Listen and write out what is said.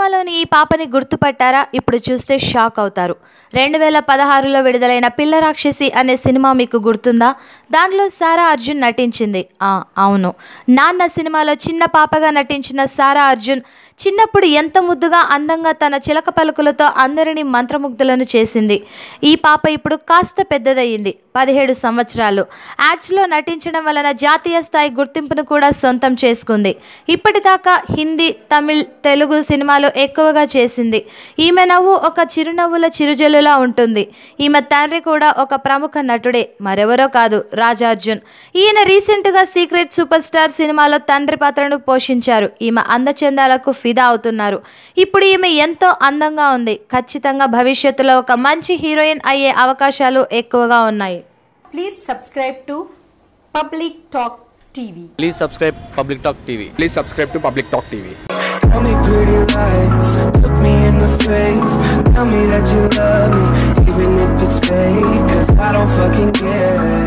సినిమాలోని ఈ పాపని గుర్తుపట్టారా? ఇప్పుడు చూస్తే షాక్ అవుతారు. 2016లో విడుదలైన పిల్ల రాక్షసి అనే సినిమా మీకు గుర్తుందా? దాంట్లో సారా అర్జున్ నటించింది. అవును, నాన్న సినిమాలో చిన్న పాపగా నటించిన సారా అర్జున్ చిన్నప్పుడు ఎంత ముద్దుగా అందంగా తన చిలక పలుకులతో అందరినీ మంత్రముగ్ధులను చేసింది. ఈ పాప ఇప్పుడు కాస్త పెద్దదయ్యింది, 17 సంవత్సరాలు. యాడ్స్లో నటించడం వలన జాతీయ స్థాయి గుర్తింపును కూడా సొంతం చేసుకుంది. ఇప్పటిదాకా హిందీ, తమిళ్, తెలుగు సినిమాలు ఎక్కువగా చేసింది. ఈమె నవ్వు ఒక చిరునవ్వుల చిరుజల్లులా ఉంటుంది. ఈమె తండ్రి కూడా ఒక ప్రముఖ నటుడే, మరెవరో కాదు, రాజార్జున్. ఈయన రీసెంట్గా సీక్రెట్ సూపర్ స్టార్ సినిమాలో తండ్రి పాత్రను పోషించారు. ఈమె అందచందాలకు ఫిదా అవుతున్నారు. ఇప్పుడు ఈమె ఎంతో అందంగా ఉంది. ఖచ్చితంగా భవిష్యత్తులో ఒక మంచి హీరోయిన్ అయ్యే అవకాశాలు ఎక్కువగా ఉన్నాయి. Please subscribe to Public Talk TV. Please subscribe Public Talk TV. Please subscribe to Public Talk TV. Tell me pretty lies, look me in the face. Tell me that you love me, even if it's fake, 'cause I don't fucking care.